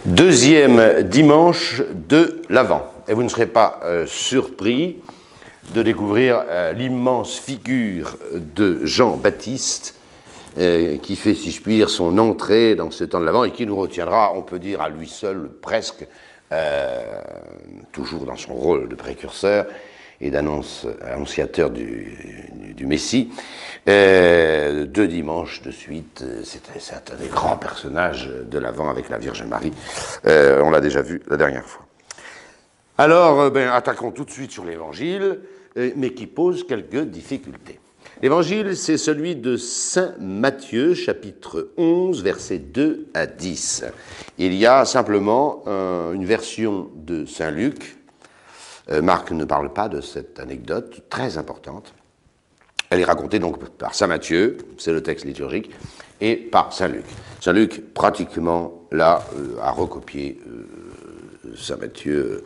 Deuxième dimanche de l'Avent. Et vous ne serez pas surpris de découvrir l'immense figure de Jean-Baptiste qui fait, si je puis dire, son entrée dans ce temps de l'Avent et qui nous retiendra, on peut dire, à lui seul, presque, toujours dans son rôle de précurseur et d'annonciateur du Messie. Deux dimanches de suite, c'est un des grands personnages de l'Avent avec la Vierge Marie. On l'a déjà vu la dernière fois. Alors, attaquons tout de suite sur l'Évangile, mais qui pose quelques difficultés. L'Évangile, c'est celui de saint Matthieu, chapitre 11, versets 2 à 10. Il y a simplement une version de saint Luc. Marc ne parle pas de cette anecdote très importante. Elle est racontée donc par saint Matthieu, c'est le texte liturgique, et par saint Luc. Saint Luc, pratiquement, là, a recopié saint Matthieu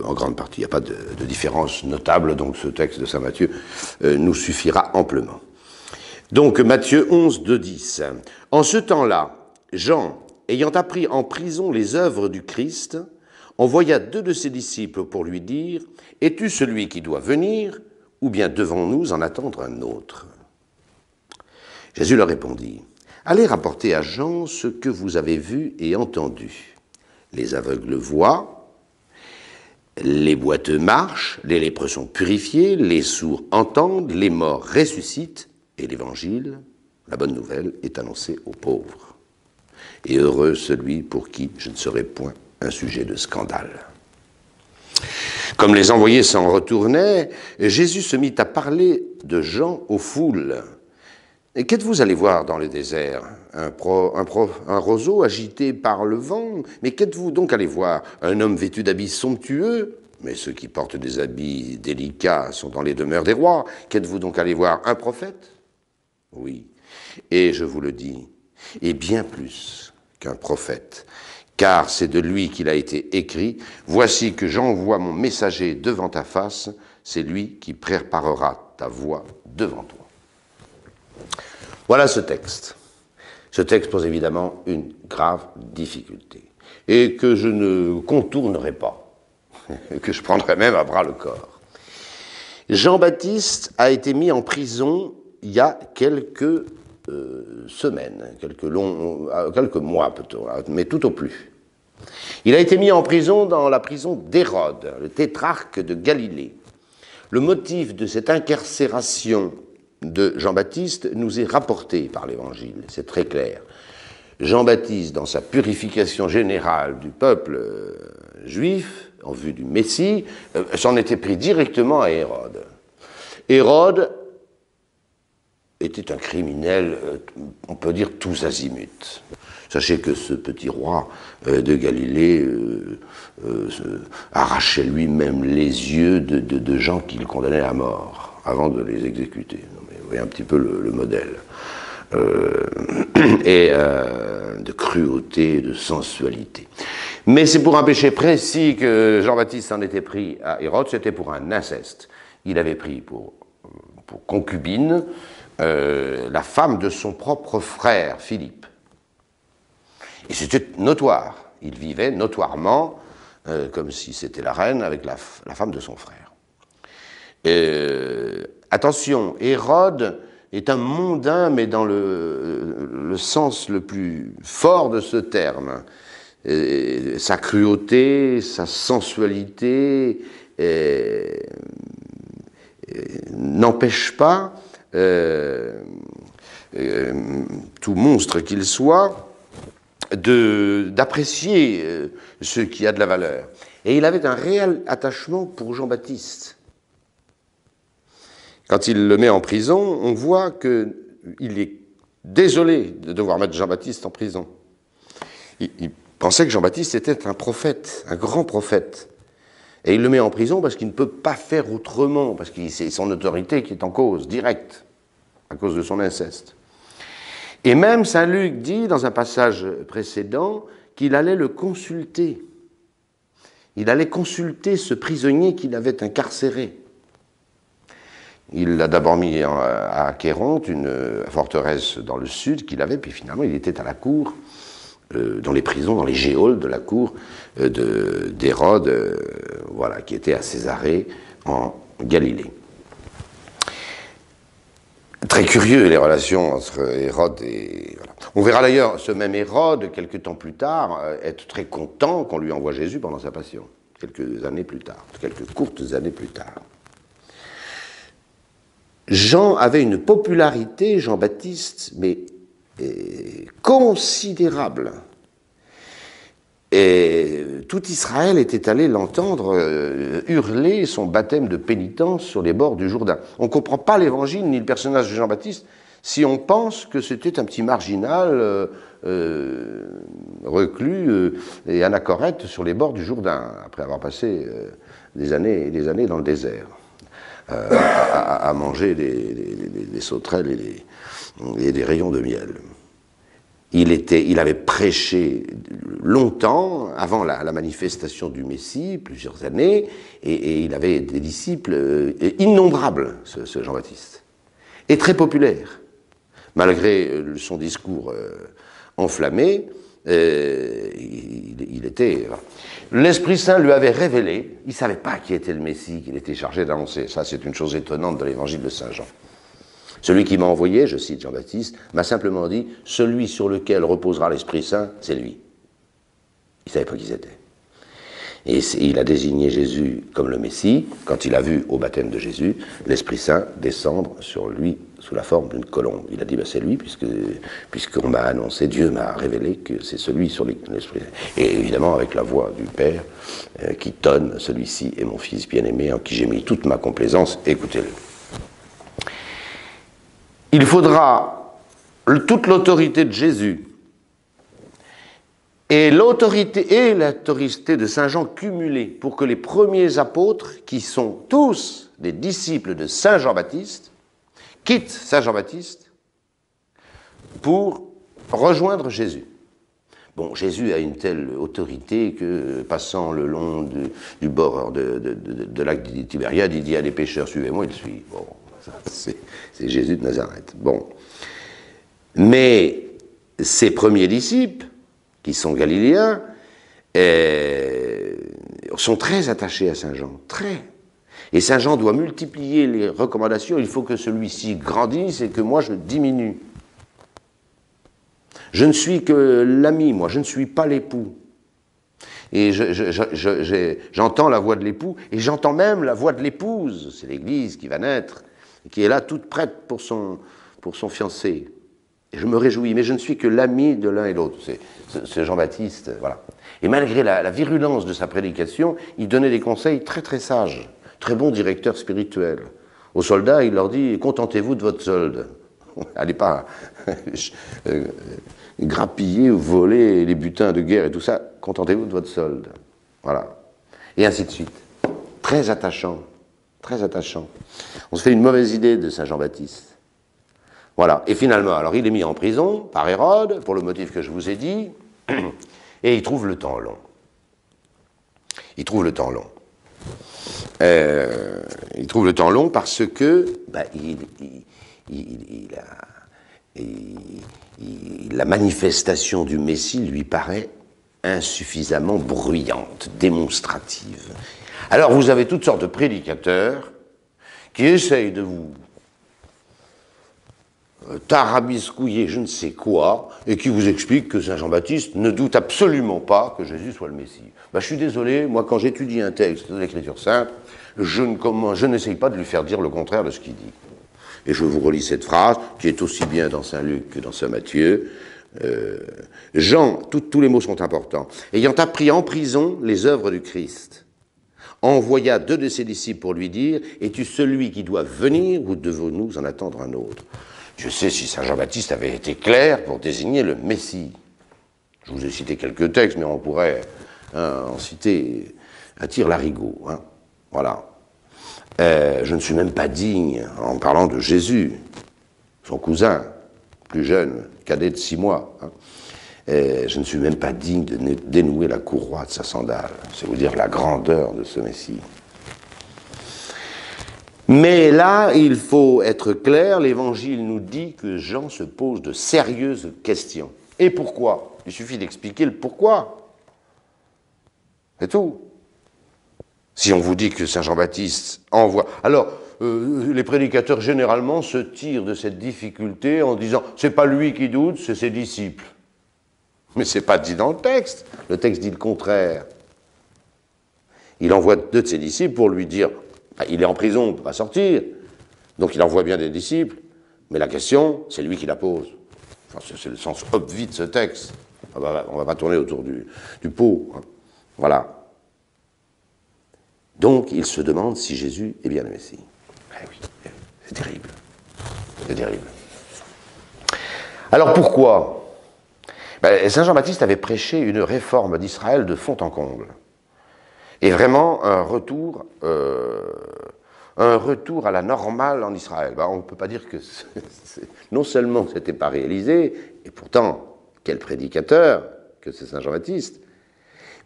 en grande partie. Il n'y a pas de différence notable, donc ce texte de saint Matthieu nous suffira amplement. Donc Matthieu 11, 2, 10. En ce temps-là, Jean, ayant appris en prison les œuvres du Christ, envoya deux de ses disciples pour lui dire « Es-tu celui qui doit venir, ou bien devons-nous en attendre un autre ?» Jésus leur répondit « Allez rapporter à Jean ce que vous avez vu et entendu. Les aveugles voient, les boiteux marchent, les lépreux sont purifiés, les sourds entendent, les morts ressuscitent, et l'Évangile, la bonne nouvelle, est annoncée aux pauvres. Et heureux celui pour qui je ne serai point un sujet de scandale. » Comme les envoyés s'en retournaient, Jésus se mit à parler de Jean aux foules. « Qu'êtes-vous allé voir dans le désert? Un roseau agité par le vent? Mais qu'êtes-vous donc allé voir? Un homme vêtu d'habits somptueux? Mais ceux qui portent des habits délicats sont dans les demeures des rois. Qu'êtes-vous donc allé voir? Un prophète? Oui, et je vous le dis, et bien plus qu'un prophète. Car c'est de lui qu'il a été écrit, « Voici que j'envoie mon messager devant ta face, c'est lui qui préparera ta voie devant toi. » Voilà ce texte. Ce texte pose évidemment une grave difficulté, et que je ne contournerai pas, que je prendrai même à bras le corps. Jean-Baptiste a été mis en prison il y a quelques semaines, quelques mois plutôt, mais tout au plus. Il a été mis en prison dans la prison d'Hérode, le tétrarque de Galilée. Le motif de cette incarcération de Jean-Baptiste nous est rapporté par l'Évangile, c'est très clair. Jean-Baptiste, dans sa purification générale du peuple juif, en vue du Messie, s'en était pris directement à Hérode. Hérode était un criminel, on peut dire, tous azimuts. Sachez que ce petit roi de Galilée arrachait lui-même les yeux de gens qu'il condamnait à mort, avant de les exécuter. Vous voyez un petit peu le modèle. Et de cruauté, de sensualité. Mais c'est pour un péché précis que Jean-Baptiste s'en était pris à Hérode, c'était pour un inceste. Il avait pris pour concubine la femme de son propre frère, Philippe. Et c'était notoire. Il vivait notoirement, comme si c'était la reine, avec la femme de son frère. Attention, Hérode est un mondain, mais dans le sens le plus fort de ce terme. Sa cruauté, sa sensualité n'empêche pas, tout monstre qu'il soit, d'apprécier ce qui a de la valeur. Et il avait un réel attachement pour Jean-Baptiste. Quand il le met en prison, on voit qu'il est désolé de devoir mettre Jean-Baptiste en prison. Il pensait que Jean-Baptiste était un prophète, un grand prophète. Et il le met en prison parce qu'il ne peut pas faire autrement, parce que c'est son autorité qui est en cause, directe, à cause de son inceste. Et même saint Luc dit, dans un passage précédent, qu'il allait le consulter. Il allait consulter ce prisonnier qu'il avait incarcéré. Il l'a d'abord mis à Achéronte, une forteresse dans le sud qu'il avait, puis finalement il était à la cour dans les prisons, dans les geôles de la cour d'Hérode, voilà, qui était à Césarée, en Galilée. Très curieux, les relations entre Hérode et... Voilà. On verra d'ailleurs ce même Hérode, quelques temps plus tard, être très content qu'on lui envoie Jésus pendant sa passion, quelques années plus tard, quelques courtes années plus tard. Jean avait une popularité, Jean-Baptiste, mais considérable. Et tout Israël était allé l'entendre hurler son baptême de pénitence sur les bords du Jourdain. On ne comprend pas l'évangile ni le personnage de Jean-Baptiste si on pense que c'était un petit marginal reclus et anachorète sur les bords du Jourdain, après avoir passé des années et des années dans le désert, à manger des sauterelles et des rayons de miel. Il avait prêché longtemps, avant la manifestation du Messie, plusieurs années, et il avait des disciples innombrables, ce Jean-Baptiste, et très populaire. Malgré son discours enflammé, il était... L'Esprit Saint lui avait révélé, il ne savait pas qui était le Messie qu'il était chargé d'annoncer. Ça, c'est une chose étonnante de l'évangile de Saint Jean. Celui qui m'a envoyé, je cite Jean-Baptiste, m'a simplement dit « Celui sur lequel reposera l'Esprit Saint, c'est lui ». Il ne savait pas qui c'était. Et il a désigné Jésus comme le Messie quand il a vu au baptême de Jésus l'Esprit Saint descendre sur lui sous la forme d'une colombe. Il a dit c'est lui puisqu'on m'a annoncé, Dieu m'a révélé que c'est celui sur l'Esprit Saint. Et évidemment avec la voix du Père qui tonne, celui-ci est mon Fils bien-aimé en qui j'ai mis toute ma complaisance, écoutez-le. Il faudra toute l'autorité de Jésus et l'autorité de Saint Jean cumulées pour que les premiers apôtres, qui sont tous des disciples de Saint Jean-Baptiste, quittent Saint Jean-Baptiste pour rejoindre Jésus. Bon, Jésus a une telle autorité que, passant le long du bord de lac de Tibériade, il dit à des pécheurs, suivez-moi, il suit. Bon, c'est Jésus de Nazareth. Bon. Mais ses premiers disciples, qui sont galiléens, sont très attachés à Saint Jean, très. Et Saint Jean doit multiplier les recommandations, il faut que celui-ci grandisse et que moi je diminue. Je ne suis que l'ami, moi, je ne suis pas l'époux. Et j'entends la voix de l'époux, et j'entends même la voix de l'épouse, c'est l'Église qui va naître, qui est là toute prête pour son fiancé. Et je me réjouis, mais je ne suis que l'ami de l'un et l'autre. C'est Jean-Baptiste, voilà. Et malgré la virulence de sa prédication, il donnait des conseils très très sages, très bon directeur spirituel. Aux soldats, il leur dit « Contentez-vous de votre solde. Allez pas grappiller ou voler les butins de guerre et tout ça. Contentez-vous de votre solde. » Voilà. Et ainsi de suite. Très attachant. Très attachant. On se fait une mauvaise idée de Saint Jean-Baptiste. Voilà. Et finalement, alors il est mis en prison par Hérode, pour le motif que je vous ai dit, et il trouve le temps long. Il trouve le temps long. Il trouve le temps long parce que la manifestation du Messie lui paraît insuffisamment bruyante, démonstrative. Alors vous avez toutes sortes de prédicateurs qui essayent de vous tarabiscouiller je ne sais quoi, et qui vous expliquent que Saint Jean-Baptiste ne doute absolument pas que Jésus soit le Messie. Ben, je suis désolé, moi quand j'étudie un texte de l'Écriture sainte, je n'essaye pas de lui faire dire le contraire de ce qu'il dit. Et je vous relis cette phrase, qui est aussi bien dans Saint Luc que dans Saint Matthieu. Jean, tous les mots sont importants, ayant appris en prison les œuvres du Christ, envoya 2 de ses disciples pour lui dire « Es-tu celui qui doit venir ou devons-nous en attendre un autre ?» Je sais si Saint Jean-Baptiste avait été clair pour désigner le Messie. Je vous ai cité quelques textes, mais on pourrait en citer à tire-larigot. Hein. Voilà. Je ne suis même pas digne, en parlant de Jésus, son cousin, plus jeune, cadet de 6 mois, hein, je ne suis même pas digne de dénouer la courroie de sa sandale. C'est vous dire la grandeur de ce Messie. Mais là, il faut être clair, l'Évangile nous dit que Jean se pose de sérieuses questions. Et pourquoi ? Il suffit d'expliquer le pourquoi. C'est tout. Si on vous dit que Saint Jean-Baptiste envoie... Alors, les prédicateurs, généralement, se tirent de cette difficulté en disant « c'est pas lui qui doute, c'est ses disciples ». Mais c'est pas dit dans le texte. Le texte dit le contraire. Il envoie 2 de ses disciples pour lui dire « il est en prison, il ne peut pas sortir ». Donc il envoie bien des disciples, mais la question, c'est lui qui la pose. Enfin, c'est le sens obvi de ce texte. On ne va pas tourner autour du pot. Hein. Voilà. Donc, il se demande si Jésus est bien le Messie. Eh oui, c'est terrible. C'est terrible. Alors pourquoi ? Saint Jean-Baptiste avait prêché une réforme d'Israël de fond en comble. Et vraiment un retour à la normale en Israël. On ne peut pas dire que non seulement ce n'était pas réalisé, et pourtant, quel prédicateur que c'est Saint Jean-Baptiste,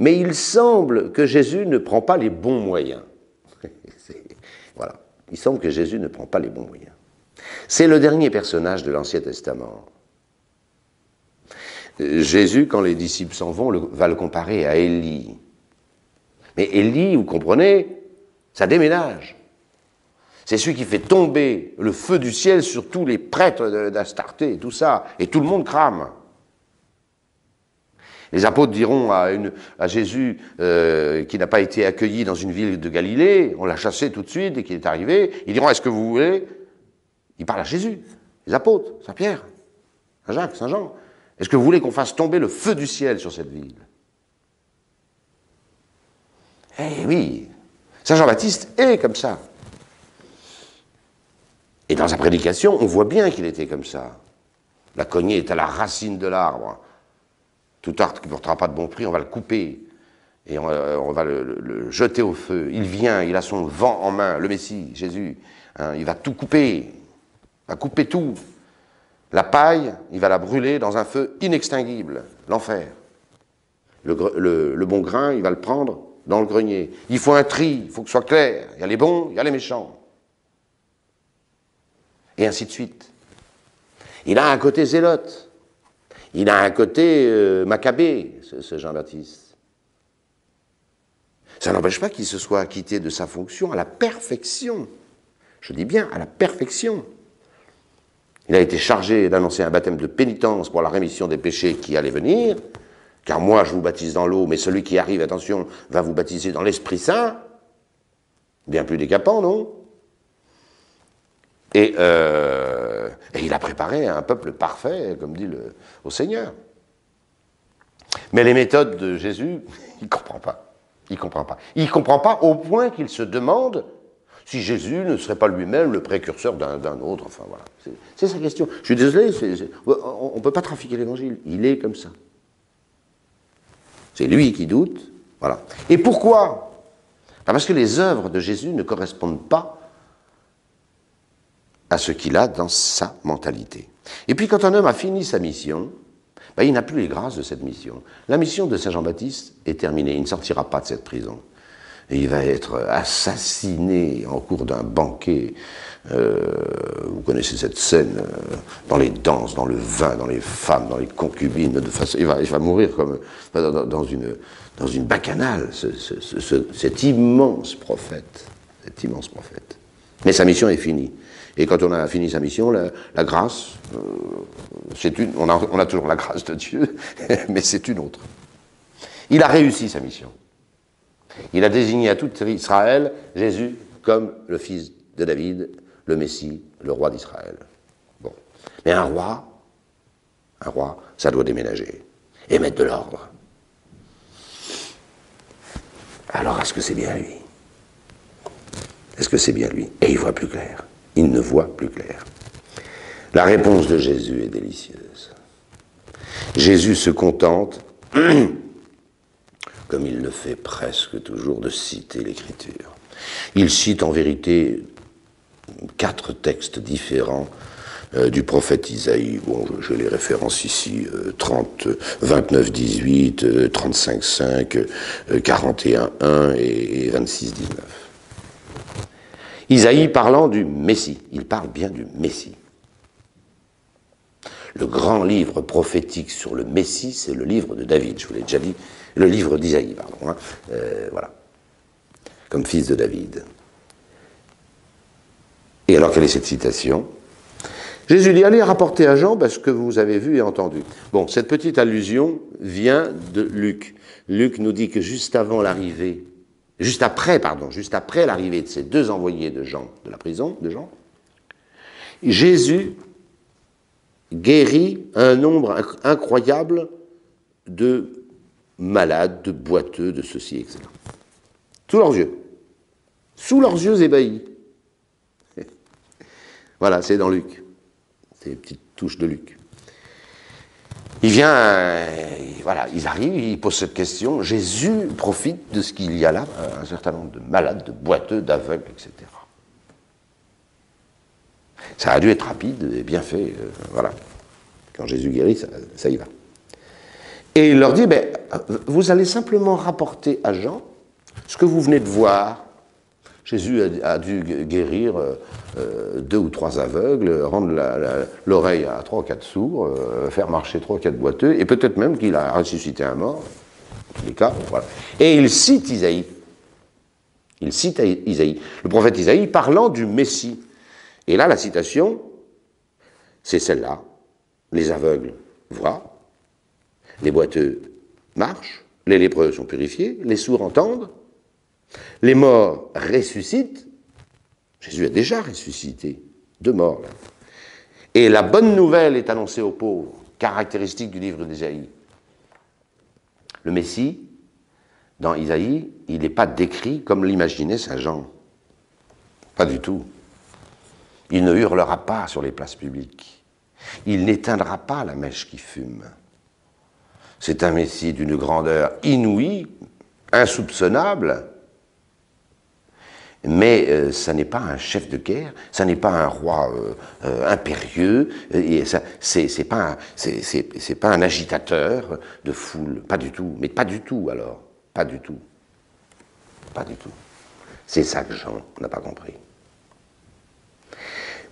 mais il semble que Jésus ne prend pas les bons moyens. Voilà. Il semble que Jésus ne prend pas les bons moyens. C'est le dernier personnage de l'Ancien Testament. Jésus, quand les disciples s'en vont, va le comparer à Élie. Mais Élie, vous comprenez, ça déménage. C'est celui qui fait tomber le feu du ciel sur tous les prêtres d'Astarté et tout ça, et tout le monde crame. Les apôtres diront à Jésus, qui n'a pas été accueilli dans une ville de Galilée, on l'a chassé tout de suite et qu'il est arrivé, ils diront, est-ce que vous voulez... Ils parlent à Jésus, les apôtres, Saint Pierre, Saint Jacques, Saint Jean. Est-ce que vous voulez qu'on fasse tomber le feu du ciel sur cette ville? Eh oui, Saint Jean-Baptiste est comme ça. Et dans sa prédication, on voit bien qu'il était comme ça. La cognée est à la racine de l'arbre. Tout arbre qui ne portera pas de bon prix, on va le couper. Et on va le jeter au feu. Il vient, il a son vent en main, le Messie, Jésus. Hein, il va tout couper. Il va couper tout. La paille, il va la brûler dans un feu inextinguible, l'enfer. Le bon grain, il va le prendre dans le grenier. Il faut un tri, il faut que ce soit clair. Il y a les bons, il y a les méchants. Et ainsi de suite. Il a un côté zélote. Il a un côté maccabée, ce Jean-Baptiste. Ça n'empêche pas qu'il se soit acquitté de sa fonction à la perfection. Je dis bien à la perfection. Il a été chargé d'annoncer un baptême de pénitence pour la rémission des péchés qui allaient venir, car moi je vous baptise dans l'eau, mais celui qui arrive, attention, va vous baptiser dans l'Esprit Saint. Bien plus décapant, non ? Et il a préparé un peuple parfait, comme dit au Seigneur. Mais les méthodes de Jésus, il ne comprend pas. Il ne comprend pas. Il ne comprend pas au point qu'il se demande si Jésus ne serait pas lui-même le précurseur d'un autre. Enfin voilà, c'est sa question. Je suis désolé, on ne peut pas trafiquer l'Évangile. Il est comme ça. C'est lui qui doute. Voilà. Et pourquoi ? Parce que les œuvres de Jésus ne correspondent pas à ce qu'il a dans sa mentalité. Et puis quand un homme a fini sa mission, il n'a plus les grâces de cette mission. La mission de Saint Jean-Baptiste est terminée, il ne sortira pas de cette prison. Et il va être assassiné en cours d'un banquet. Vous connaissez cette scène, dans les danses, dans le vin, dans les femmes, dans les concubines, de façon, il va mourir comme dans une bacchanale, cet immense prophète. Cet immense prophète. Mais sa mission est finie. Et quand on a fini sa mission, la grâce, on a toujours la grâce de Dieu, mais c'est une autre. Il a réussi sa mission. Il a désigné à tout Israël Jésus comme le fils de David, le Messie, le roi d'Israël. Bon. Mais un roi, ça doit déménager et mettre de l'ordre. Alors, est-ce que c'est bien lui ? Est-ce que c'est bien lui ? Et il voit plus clair. Il ne voit plus clair. La réponse de Jésus est délicieuse. Jésus se contente, comme il le fait presque toujours, de citer l'Écriture. Il cite en vérité 4 textes différents du prophète Isaïe. Bon, je les référence ici, 29, 18, 35, 5, 41, 1 et 26, 19. Isaïe parlant du Messie, il parle bien du Messie. Le grand livre prophétique sur le Messie, c'est le livre de David, je vous l'ai déjà dit, le livre d'Isaïe, pardon, voilà, comme fils de David. Et alors, quelle est cette citation? Jésus dit, allez rapporter à Jean ce que vous avez vu et entendu. Bon, cette petite allusion vient de Luc. Luc nous dit que juste après l'arrivée de ces deux envoyés de Jean, de la prison de Jean, Jésus guérit un nombre incroyable de malades, de boiteux, de ceci, etc. Sous leurs yeux ébahis. Voilà, c'est dans Luc. C'est une petite touche de Luc. Il vient, voilà, ils arrivent, ils posent cette question. Jésus profite de ce qu'il y a là, un certain nombre de malades, de boiteux, d'aveugles, etc. Ça a dû être rapide et bien fait, voilà. Quand Jésus guérit, ça y va. Et il leur dit, vous allez simplement rapporter à Jean ce que vous venez de voir. Jésus a dû guérir 2 ou 3 aveugles, rendre l'oreille à 3 ou 4 sourds, faire marcher 3 ou 4 boiteux, et peut-être même qu'il a ressuscité un mort, en tous les cas, voilà. Et il cite Isaïe. Il cite Isaïe, le prophète Isaïe parlant du Messie. Et là, la citation, c'est celle-là. Les aveugles voient, les boiteux marchent, les lépreux sont purifiés, les sourds entendent, les morts ressuscitent. Jésus a déjà ressuscité 2 morts, là. Et la bonne nouvelle est annoncée aux pauvres, caractéristique du livre d'Isaïe. Le Messie, dans Isaïe, il n'est pas décrit comme l'imaginait Saint Jean. Pas du tout. Il ne hurlera pas sur les places publiques. Il n'éteindra pas la mèche qui fume. C'est un Messie d'une grandeur inouïe, insoupçonnable, mais ça n'est pas un chef de guerre, ça n'est pas un roi impérieux, et c'est pas un agitateur de foule, pas du tout, mais pas du tout alors, pas du tout, pas du tout. C'est ça que Jean n'a pas compris.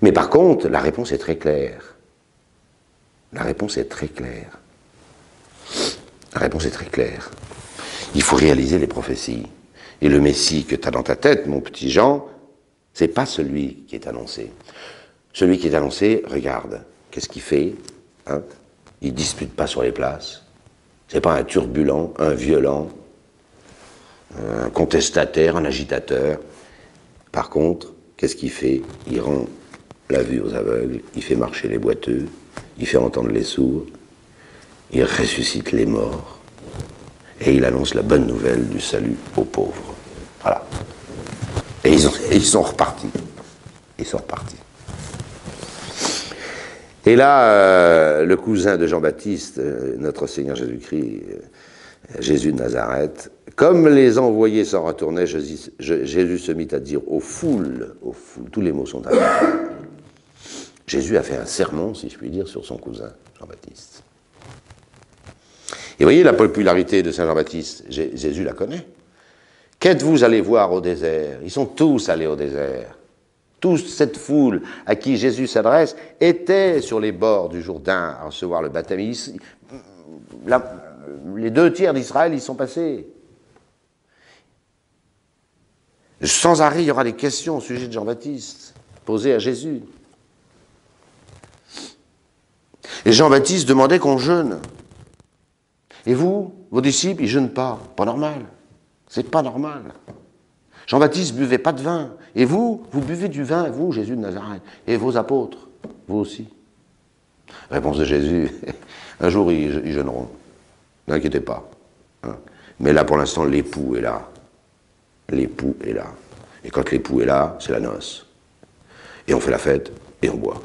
Mais par contre, la réponse est très claire. La réponse est très claire. La réponse est très claire. Il faut réaliser les prophéties. Et le Messie que tu as dans ta tête, mon petit Jean, c'est pas celui qui est annoncé. Celui qui est annoncé, regarde, qu'est-ce qu'il fait, hein? Il ne dispute pas sur les places. C'est pas un turbulent, un violent, un contestataire, un agitateur. Par contre, qu'est-ce qu'il fait? Il rend la vue aux aveugles, il fait marcher les boiteux, il fait entendre les sourds, il ressuscite les morts, et il annonce la bonne nouvelle du salut aux pauvres. Voilà. Et ils sont repartis. Ils sont repartis. Et là, le cousin de Jean-Baptiste, notre Seigneur Jésus-Christ, Jésus de Nazareth, comme les envoyés s'en retournaient, Jésus se mit à dire aux foules, tous les mots sont à dire. Jésus a fait un sermon, si je puis dire, sur son cousin, Jean-Baptiste. Et voyez la popularité de Saint Jean-Baptiste, Jésus la connaît. Qu'êtes-vous allés voir au désert? Ils sont tous allés au désert. Toute cette foule à qui Jésus s'adresse était sur les bords du Jourdain à recevoir le baptême. Les 2 tiers d'Israël y sont passés. Sans arrêt, il y aura des questions au sujet de Jean-Baptiste, posées à Jésus. Et Jean-Baptiste demandait qu'on jeûne. Et vous, vos disciples, ils ne jeûnent pas. Pas normal. C'est pas normal. Jean-Baptiste ne buvait pas de vin. Et vous, vous buvez du vin, vous, Jésus de Nazareth. Et vos apôtres, vous aussi. Réponse de Jésus, un jour ils jeûneront. N'inquiétez pas. Hein. Mais là, pour l'instant, l'époux est là. L'époux est là. Et quand l'époux est là, c'est la noce. Et on fait la fête et on boit.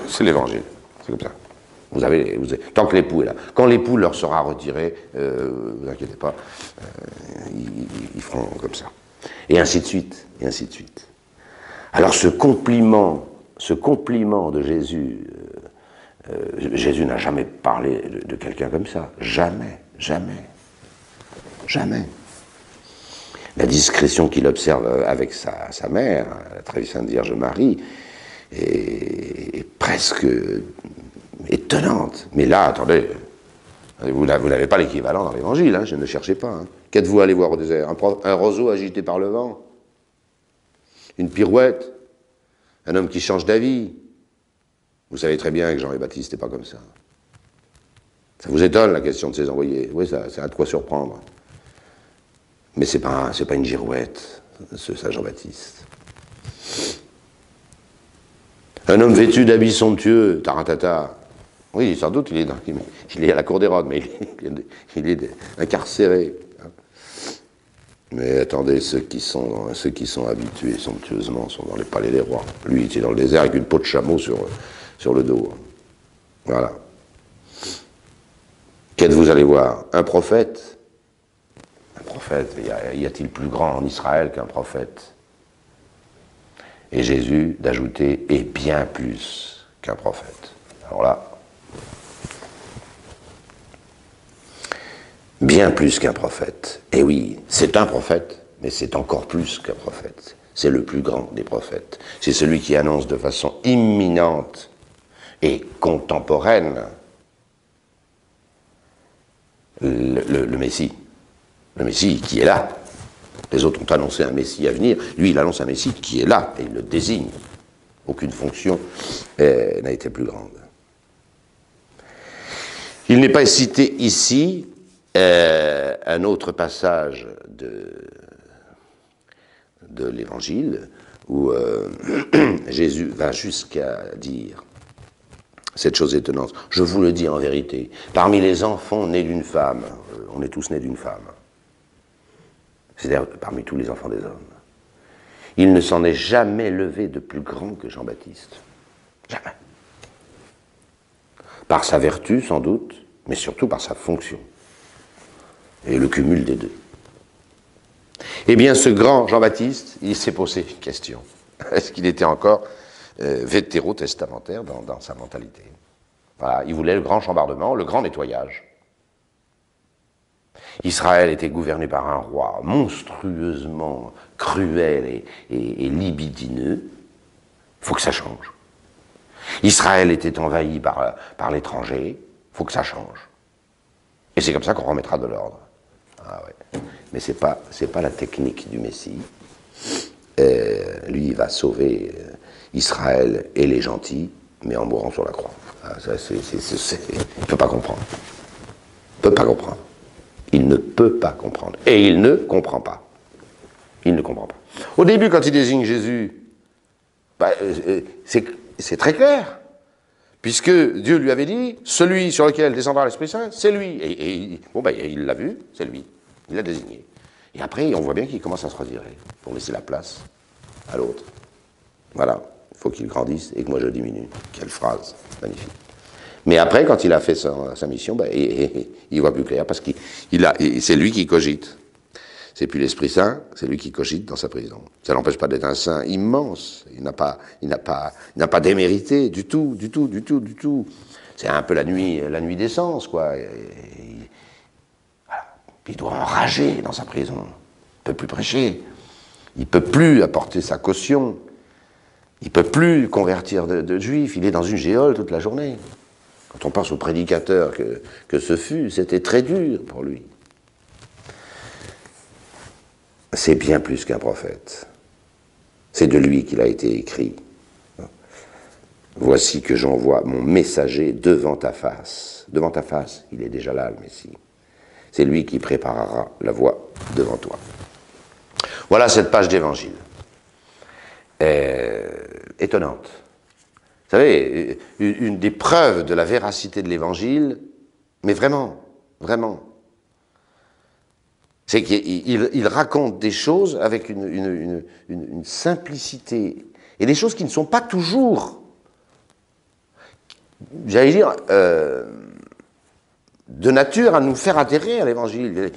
C'est l'évangile. C'est comme ça. Tant que l'époux est là. Quand l'époux leur sera retiré, vous inquiétez pas, ils feront comme ça. Et ainsi de suite, et ainsi de suite. Alors ce compliment de Jésus, Jésus n'a jamais parlé de quelqu'un comme ça. Jamais, jamais, jamais. La discrétion qu'il observe avec sa mère, la très sainte Vierge Marie, est presque étonnante. Mais là, attendez, vous n'avez pas l'équivalent dans l'Évangile, hein, je ne cherchez pas. Hein. Qu'êtes-vous allé voir au désert? Un roseau agité par le vent? Une pirouette? Un homme qui change d'avis? Vous savez très bien que Jean et Baptiste n'était pas comme ça. Ça vous étonne, la question de ses envoyés? Oui, ça a de quoi surprendre. Mais c'est pas une girouette, ça Jean-Baptiste. Un homme vêtu d'habits somptueux, taratata. Oui, sans doute, il est à la cour des Rhodes, mais il est incarcéré. Mais attendez, ceux qui sont habitués somptueusement sont dans les palais des rois. Lui, il était dans le désert avec une peau de chameau sur le dos. Voilà. Qu'êtes-vous allé voir? Un prophète? Un prophète, y a-t-il plus grand en Israël qu'un prophète? Et Jésus d'ajouter, et bien plus qu'un prophète. Alors là, bien plus qu'un prophète. Et oui, c'est un prophète, mais c'est encore plus qu'un prophète. C'est le plus grand des prophètes. C'est celui qui annonce de façon imminente et contemporaine le Messie. Le Messie qui est là. Les autres ont annoncé un Messie à venir. Lui, il annonce un Messie qui est là, et il le désigne. Aucune fonction n'a été plus grande. Il n'est pas cité ici un autre passage de l'Évangile où Jésus va jusqu'à dire cette chose étonnante. Je vous le dis en vérité, parmi les enfants nés d'une femme, on est tous nés d'une femme, c'est-à-dire parmi tous les enfants des hommes, il ne s'en est jamais levé de plus grand que Jean-Baptiste. Jamais. Par sa vertu, sans doute, mais surtout par sa fonction. Et le cumul des deux. Eh bien, ce grand Jean-Baptiste, il s'est posé une question. Est-ce qu'il était encore vétérotestamentaire dans sa mentalité? Voilà, il voulait le grand chambardement, le grand nettoyage. Israël était gouverné par un roi monstrueusement cruel et libidineux. Il faut que ça change. Israël était envahi par l'étranger. Il faut que ça change. Et c'est comme ça qu'on remettra de l'ordre. Ah ouais. Mais c'est pas la technique du Messie. Lui, il va sauver Israël et les gentils, mais en mourant sur la croix. Ah, ça, il ne peut pas comprendre. Il ne peut pas comprendre. Il ne peut pas comprendre. Et il ne comprend pas. Il ne comprend pas. Au début, quand il désigne Jésus, c'est très clair. Puisque Dieu lui avait dit, celui sur lequel descendra l'Esprit Saint, c'est lui. Et il l'a vu, c'est lui. Il l'a désigné. Et après, on voit bien qu'il commence à se retirer pour laisser la place à l'autre. Voilà. Il faut qu'il grandisse et que moi je diminue. Quelle phrase magnifique. Mais après, quand il a fait sa mission, il voit plus clair parce que c'est lui qui cogite. C'est plus l'Esprit Saint, c'est lui qui cogite dans sa prison. Ça n'empêche pas d'être un saint immense. Il n'a pas démérité du tout. C'est un peu la nuit des sens, quoi. Voilà. Il doit enrager dans sa prison. Il ne peut plus prêcher. Il ne peut plus apporter sa caution. Il ne peut plus convertir de juifs. Il est dans une géole toute la journée. Quand on pense au prédicateur que ce fut, c'était très dur pour lui. C'est bien plus qu'un prophète. C'est de lui qu'il a été écrit. Voici que j'envoie mon messager devant ta face. Devant ta face, il est déjà là, le Messie. C'est lui qui préparera la voie devant toi. Voilà cette page d'évangile. Étonnante. Vous savez, une des preuves de la véracité de l'évangile, mais vraiment, c'est qu'il raconte des choses avec une simplicité, et des choses qui ne sont pas toujours, j'allais dire, de nature à nous faire adhérer à l'évangile.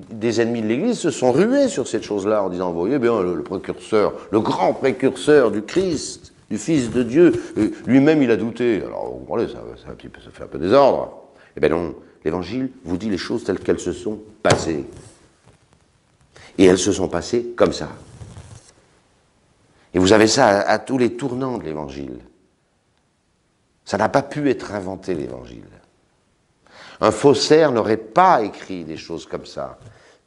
Des ennemis de l'Église se sont rués sur cette chose-là en disant, vous voyez bien, le précurseur, le grand précurseur du Christ, du Fils de Dieu, lui-même il a douté. Alors, vous comprenez, ça fait un peu désordre. Eh bien non, l'évangile vous dit les choses telles qu'elles se sont passées. Et elles se sont passées comme ça. Et vous avez ça à tous les tournants de l'évangile. Ça n'a pas pu être inventé, l'Évangile. Un faussaire n'aurait pas écrit des choses comme ça.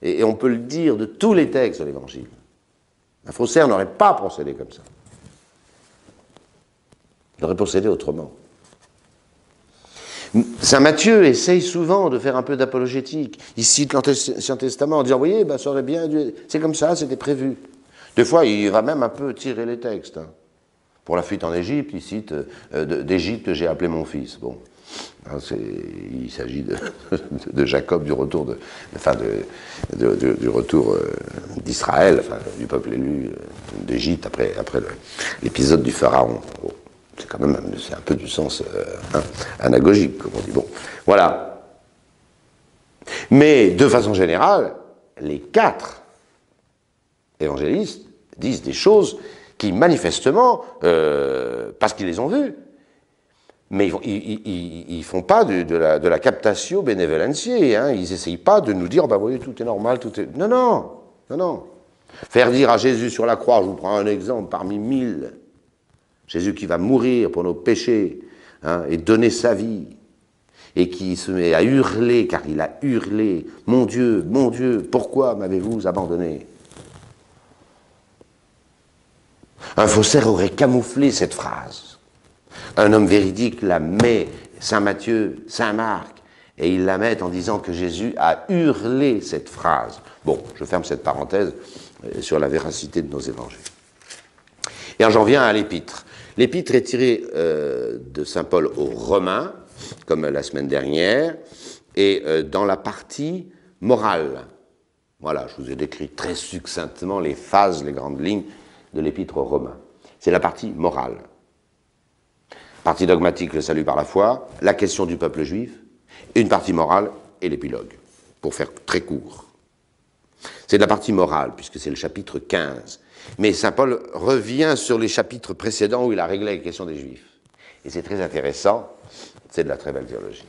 Et on peut le dire de tous les textes de l'Évangile. Un faussaire n'aurait pas procédé comme ça. Il aurait procédé autrement. Saint Matthieu essaye souvent de faire un peu d'apologétique. Il cite l'Ancien Testament en disant, vous voyez, ben, ça aurait bien dû... C'est comme ça, c'était prévu. Des fois, il va même un peu tirer les textes. Hein. Pour la fuite en Égypte, il cite d'Égypte, j'ai appelé mon fils. Bon, hein, il s'agit de Jacob, du retour du retour d'Israël, enfin, du peuple élu d'Égypte après l'épisode du Pharaon. Bon. C'est quand même un peu du sens anagogique, comme on dit. Bon, voilà. Mais de façon générale, les 4 évangélistes disent des choses qui manifestement, parce qu'ils les ont vues, mais ils font pas de la captatio benevolentiae, hein, ils n'essayent pas de nous dire, bah, vous voyez, tout est normal, tout est... Non, non, non, non. Faire dire à Jésus sur la croix, je vous prends un exemple parmi 1000, Jésus qui va mourir pour nos péchés, hein, et donner sa vie, et qui se met à hurler, car il a hurlé, mon Dieu, pourquoi m'avez-vous abandonné? Un faussaire aurait camouflé cette phrase. Un homme véridique la met, Saint Matthieu, Saint Marc, et ils la mettent en disant que Jésus a hurlé cette phrase. Bon, je ferme cette parenthèse sur la véracité de nos évangiles. Et j'en viens à l'épître. L'épître est tirée de saint Paul aux Romains, comme la semaine dernière, et dans la partie morale. Voilà, je vous ai décrit très succinctement les phases, les grandes lignes de l'épître aux Romains. C'est la partie morale. Partie dogmatique, le salut par la foi, la question du peuple juif, une partie morale et l'épilogue, pour faire très court. C'est de la partie morale, puisque c'est le chapitre 15. Mais saint Paul revient sur les chapitres précédents où il a réglé la question des Juifs. Et c'est très intéressant, c'est de la très belle théologie.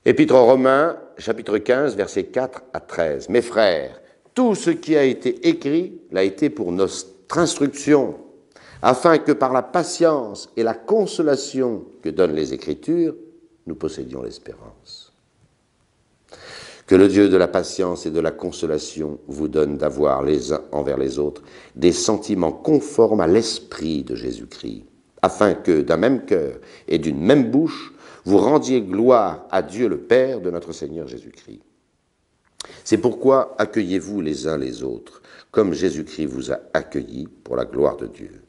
Épître aux Romains, chapitre 15, versets 4 à 13. Mes frères, tout ce qui a été écrit l'a été pour notre instruction, afin que par la patience et la consolation que donnent les Écritures, nous possédions l'espérance. Que le Dieu de la patience et de la consolation vous donne d'avoir les uns envers les autres des sentiments conformes à l'esprit de Jésus-Christ, afin que d'un même cœur et d'une même bouche, vous rendiez gloire à Dieu le Père de notre Seigneur Jésus-Christ. C'est pourquoi accueillez-vous les uns les autres, comme Jésus-Christ vous a accueillis pour la gloire de Dieu.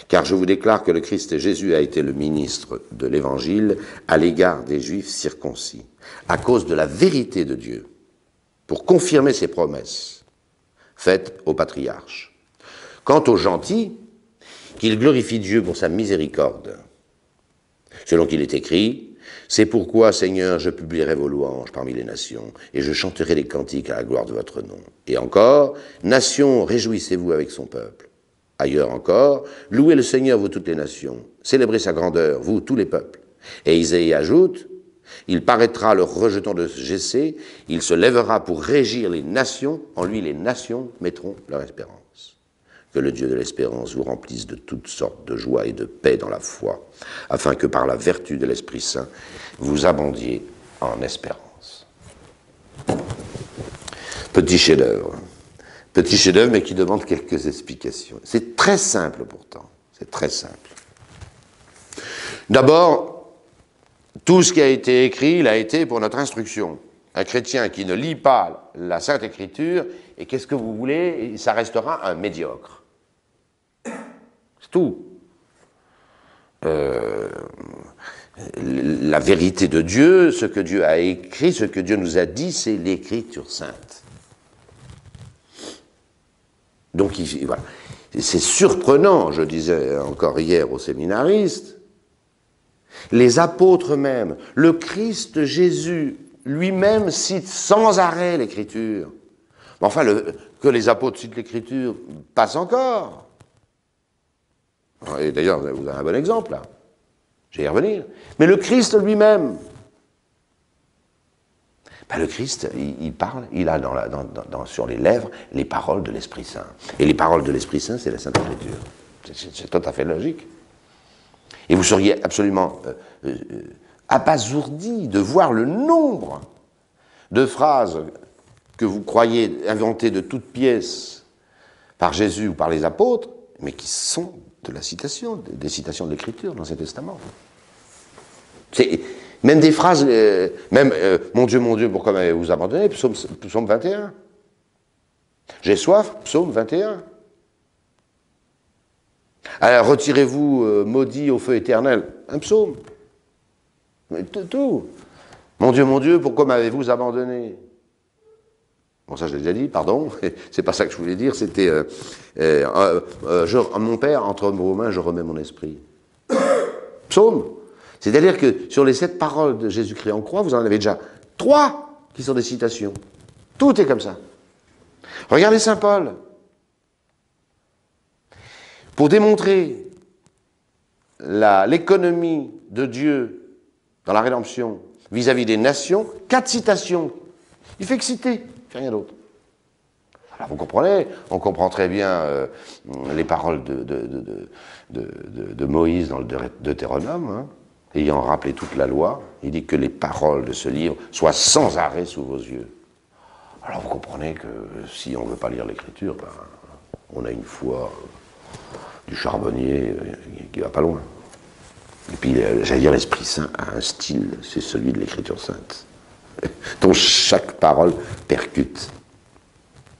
Car je vous déclare que le Christ Jésus a été le ministre de l'Évangile à l'égard des Juifs circoncis, à cause de la vérité de Dieu, pour confirmer ses promesses faites aux patriarches. Quant aux gentils, qu'ils glorifient Dieu pour sa miséricorde, selon qu'il est écrit, « C'est pourquoi, Seigneur, je publierai vos louanges parmi les nations, et je chanterai des cantiques à la gloire de votre nom. » Et encore, « Nations, réjouissez-vous avec son peuple. » Ailleurs encore, « Louez le Seigneur, vous toutes les nations, célébrez sa grandeur, vous tous les peuples. » Et Isaïe ajoute, « Il paraîtra le rejeton de Jessé, il se lèvera pour régir les nations, en lui les nations mettront leur espérance. » Que le Dieu de l'espérance vous remplisse de toutes sortes de joie et de paix dans la foi, afin que par la vertu de l'Esprit Saint, vous abondiez en espérance. Petit chef-d'œuvre. Petit chef-d'œuvre, mais qui demande quelques explications. C'est très simple pourtant. C'est très simple. D'abord, tout ce qui a été écrit, il a été pour notre instruction. Un chrétien qui ne lit pas la Sainte Écriture, et qu'est-ce que vous voulez, ça restera un médiocre. C'est tout. La vérité de Dieu, ce que Dieu a écrit, ce que Dieu nous a dit, c'est l'Écriture sainte. Donc, voilà. C'est surprenant, je disais encore hier aux séminaristes, les apôtres même, le Christ Jésus lui-même cite sans arrêt l'Écriture. Mais enfin, que les apôtres citent l'Écriture passe encore. Et d'ailleurs, vous avez un bon exemple, là. Je vais y revenir. Mais le Christ lui-même, ben le Christ, il parle, il a sur les lèvres les paroles de l'Esprit Saint. Et les paroles de l'Esprit Saint, c'est la Sainte Écriture. C'est tout à fait logique. Et vous seriez absolument abasourdi de voir le nombre de phrases que vous croyez inventées de toutes pièces par Jésus ou par les apôtres, mais qui sont de la citation, des citations de l'Écriture, l'Ancien Testament. Même des phrases, mon Dieu, pourquoi m'avez-vous abandonné, psaume 21. J'ai soif, psaume 21. Alors, retirez-vous, maudit au feu éternel, un psaume. Tout. Mon Dieu, pourquoi m'avez-vous abandonné? Bon, ça je l'ai déjà dit, pardon, c'est pas ça que je voulais dire, c'était mon Père, entre vos mains, je remets mon esprit. Psaume. C'est-à-dire que sur les 7 paroles de Jésus-Christ en croix, vous en avez déjà 3 qui sont des citations. Tout est comme ça. Regardez saint Paul. Pour démontrer l'économie de Dieu dans la rédemption vis-à-vis des nations, 4 citations. Il fait que citer, il ne fait rien d'autre. Alors vous comprenez, on comprend très bien les paroles de Moïse dans le Deutéronome, hein, ayant rappelé toute la loi. Il dit que les paroles de ce livre soient sans arrêt sous vos yeux. Alors vous comprenez que si on ne veut pas lire l'Écriture, ben, on a une foi du charbonnier qui va pas loin. Et puis, j'allais dire, l'Esprit Saint a un style, c'est celui de l'Écriture sainte, dont chaque parole percute.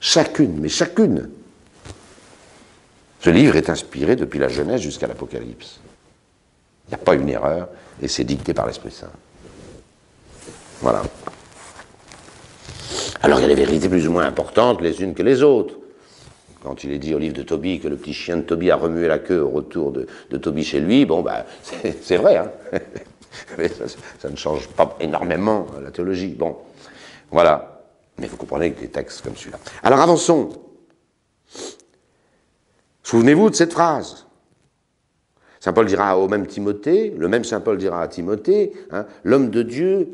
Chacune, mais chacune. Ce livre est inspiré depuis la Genèse jusqu'à l'Apocalypse. Il n'y a pas une erreur, et c'est dicté par l'Esprit Saint. Voilà. Alors, il y a des vérités plus ou moins importantes les unes que les autres. Quand il est dit au livre de Tobie que le petit chien de Tobie a remué la queue au retour de Tobie chez lui, bon, ben, c'est vrai, hein. Mais ça ne change pas énormément la théologie. Bon, voilà. Mais vous comprenez que des textes comme celui-là. Alors avançons. Souvenez-vous de cette phrase. Saint Paul dira au même Timothée, le même Saint Paul dira à Timothée, hein, l'homme de Dieu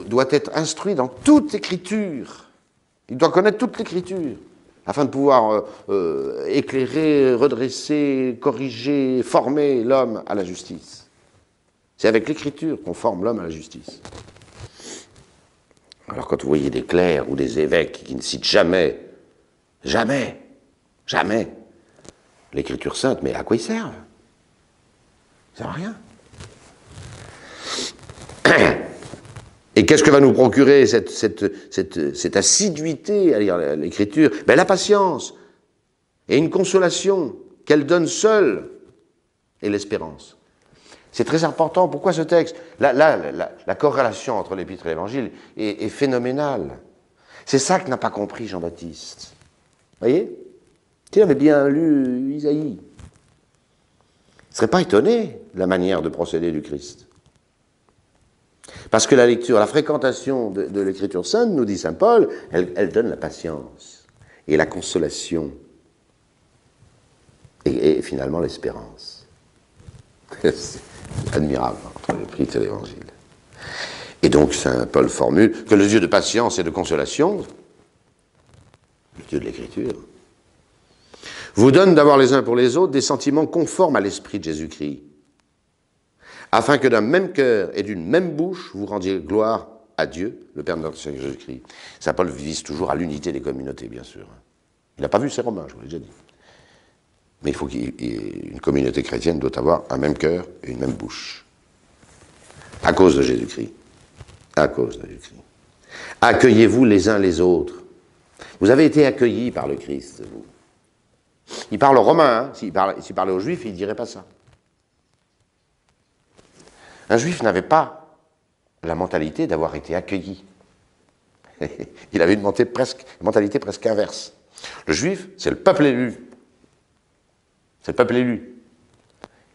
doit être instruit dans toute écriture. Il doit connaître toute l'écriture, afin de pouvoir éclairer, redresser, corriger, former l'homme à la justice. C'est avec l'écriture qu'on forme l'homme à la justice. Alors quand vous voyez des clercs ou des évêques qui ne citent jamais l'écriture sainte, mais à quoi ils servent? Ça ne sert à rien. Et qu'est-ce que va nous procurer cette assiduité à lire l'écriture? Ben, la patience et une consolation qu'elle donne seule et l'espérance. C'est très important. Pourquoi ce texte? La corrélation entre l'Épître et l'Évangile est phénoménale. C'est ça que n'a pas compris Jean-Baptiste. Vous voyez? S'il avait bien lu Isaïe, il ne serait pas étonné de la manière de procéder du Christ. Parce que la lecture, la fréquentation de l'Écriture sainte, nous dit saint Paul, elle donne la patience et la consolation et finalement l'espérance. C'est admirable entre l'Épître et l'Évangile. Et donc saint Paul formule que le Dieu de patience et de consolation, le Dieu de l'Écriture, vous donne d'avoir les uns pour les autres des sentiments conformes à l'esprit de Jésus-Christ, afin que d'un même cœur et d'une même bouche, vous rendiez gloire à Dieu, le Père de notre Seigneur Jésus-Christ. Saint Paul vise toujours à l'unité des communautés, bien sûr. Il n'a pas vu ses Romains, je vous l'ai déjà dit. Mais il faut qu'une communauté chrétienne doit avoir un même cœur et une même bouche. À cause de Jésus-Christ. À cause de Jésus-Christ. Accueillez-vous les uns les autres. Vous avez été accueillis par le Christ, vous. Il parle aux Romains, hein. S'il parlait aux Juifs, il ne dirait pas ça. Un Juif n'avait pas la mentalité d'avoir été accueilli. Il avait une mentalité presque inverse. Le Juif, c'est le peuple élu. C'est le peuple élu.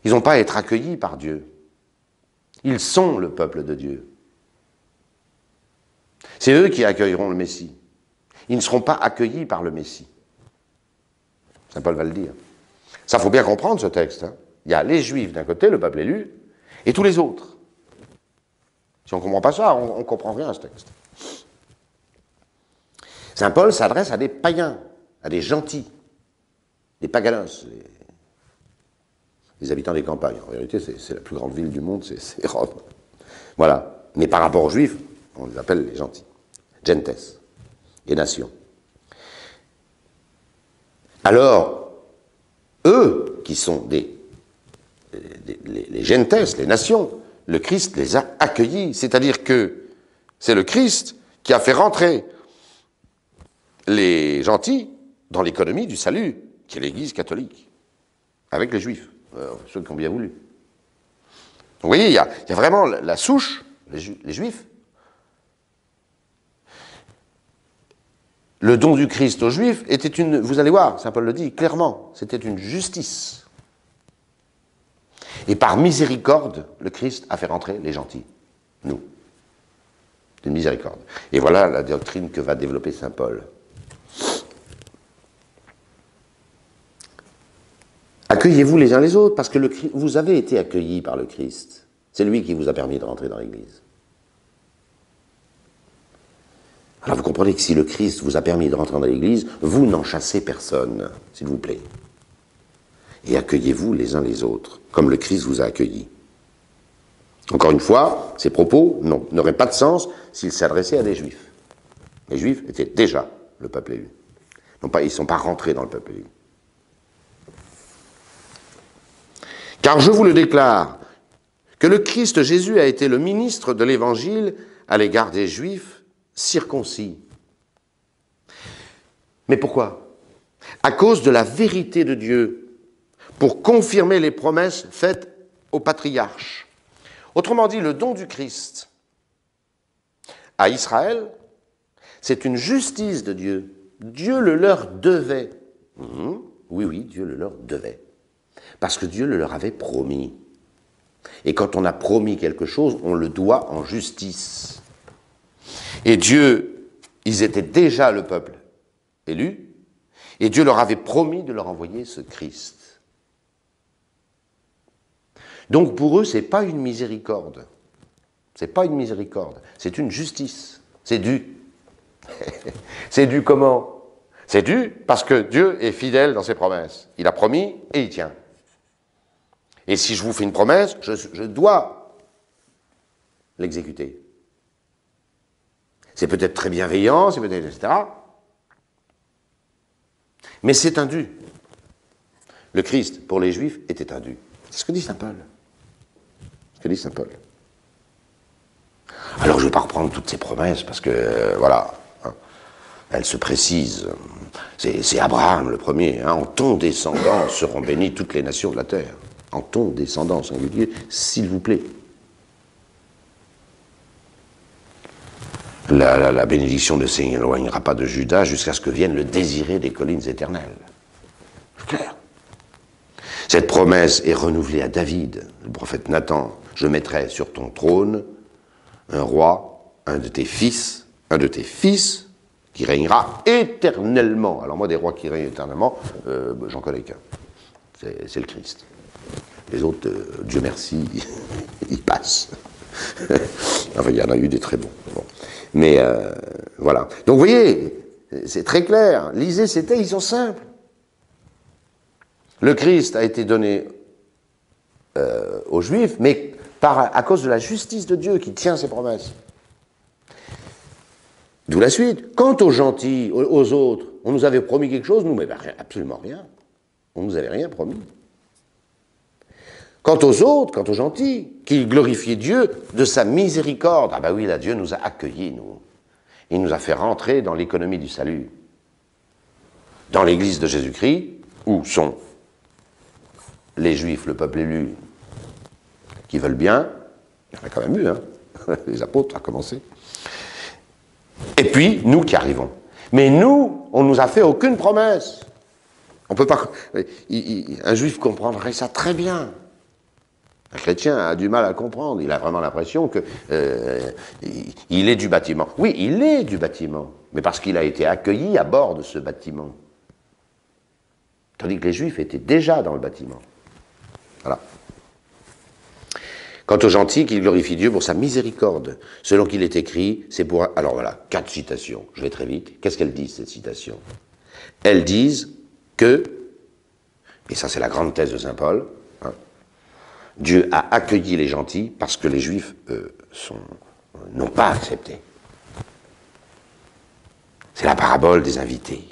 Ils n'ont pas à être accueillis par Dieu. Ils sont le peuple de Dieu. C'est eux qui accueilleront le Messie. Ils ne seront pas accueillis par le Messie. Saint Paul va le dire. Ça, il faut bien comprendre ce texte. Hein. Il y a les Juifs d'un côté, le peuple élu, et tous les autres. Si on ne comprend pas ça, on ne comprend rien à ce texte. Saint Paul s'adresse à des païens, à des gentils, des paganos, les habitants des campagnes. En vérité, c'est la plus grande ville du monde, c'est Rome. Voilà. Mais par rapport aux Juifs, on les appelle les gentils. Gentes, les nations. Alors, eux, qui sont les gentes, les nations, le Christ les a accueillis. C'est-à-dire que c'est le Christ qui a fait rentrer les gentils dans l'économie du salut, qui est l'Église catholique, avec les Juifs, ceux qui ont bien voulu. Donc, vous voyez, il y a vraiment la souche, les Juifs. Le don du Christ aux Juifs était une, vous allez voir, saint Paul le dit clairement, c'était une justice. Et par miséricorde, le Christ a fait rentrer les gentils, nous. C'est une miséricorde. Et voilà la doctrine que va développer saint Paul. Accueillez-vous les uns les autres, parce que vous avez été accueillis par le Christ. C'est lui qui vous a permis de rentrer dans l'Église. Alors vous comprenez que si le Christ vous a permis de rentrer dans l'Église, vous n'en chassez personne, s'il vous plaît. Et accueillez-vous les uns les autres, comme le Christ vous a accueillis. Encore une fois, ces propos n'auraient pas de sens s'ils s'adressaient à des Juifs. Les Juifs étaient déjà le peuple élu. Ils ne sont pas rentrés dans le peuple élu. Car je vous le déclare, que le Christ Jésus a été le ministre de l'Évangile à l'égard des Juifs circoncis. Mais pourquoi? À cause de la vérité de Dieu, pour confirmer les promesses faites aux patriarches. Autrement dit, le don du Christ à Israël, c'est une justice de Dieu. Dieu le leur devait. Oui, Dieu le leur devait. Parce que Dieu le leur avait promis. Et quand on a promis quelque chose, on le doit en justice. Et Dieu, ils étaient déjà le peuple élu, et Dieu leur avait promis de leur envoyer ce Christ. Donc pour eux, ce n'est pas une miséricorde. Ce n'est pas une miséricorde, c'est une justice. C'est dû. C'est dû comment? C'est dû parce que Dieu est fidèle dans ses promesses. Il a promis et il tient. Et si je vous fais une promesse, je dois l'exécuter. C'est peut-être très bienveillant, c'est peut-être, etc. Mais c'est un dû. Le Christ, pour les Juifs, était un dû. C'est ce que dit saint Paul. C'est ce que dit saint Paul. Alors je ne vais pas reprendre toutes ces promesses, parce que, voilà, elles se précisent. C'est Abraham le premier. En ton descendant seront bénies toutes les nations de la terre. En ton descendant singulier, s'il vous plaît. La bénédiction ne s'éloignera pas de Judas jusqu'à ce que vienne le désiré des collines éternelles. C'est clair. Cette promesse est renouvelée à David, le prophète Nathan. Je mettrai sur ton trône un roi, un de tes fils qui régnera éternellement. Alors moi, des rois qui règnent éternellement, j'en connais qu'un. C'est le Christ. Les autres, Dieu merci, ils passent. Enfin, il y en a eu des très bons. Bon. Mais voilà. Donc vous voyez, c'est très clair. Lisez ces textes, ils sont simples. Le Christ a été donné aux Juifs, mais à cause de la justice de Dieu qui tient ses promesses. D'où la suite. Quant aux gentils, aux autres, on nous avait promis quelque chose, nous, mais absolument rien. On ne nous avait rien promis. Quant aux autres, quant aux gentils, qu'ils glorifiaient Dieu de sa miséricorde. Ah ben oui, là, Dieu nous a accueillis, nous. Il nous a fait rentrer dans l'économie du salut. Dans l'église de Jésus-Christ, où sont les Juifs, le peuple élu, qui veulent bien, il y en a quand même eu, hein, les apôtres, à commencer. Et puis, nous qui arrivons. Mais nous, on ne nous a fait aucune promesse. On peut pas... Un Juif comprendrait ça très bien. Un chrétien a du mal à comprendre. Il a vraiment l'impression que il est du bâtiment. Oui, il est du bâtiment, mais parce qu'il a été accueilli à bord de ce bâtiment. Tandis que les Juifs étaient déjà dans le bâtiment. Voilà. Quant aux gentils, qu'ils glorifient Dieu pour sa miséricorde, selon qu'il est écrit, c'est pour... Alors voilà, 4 citations. Je vais très vite. Qu'est-ce qu'elles disent, ces citations? Elles disent que, et ça c'est la grande thèse de saint Paul, Dieu a accueilli les gentils parce que les Juifs n'ont pas accepté. C'est la parabole des invités.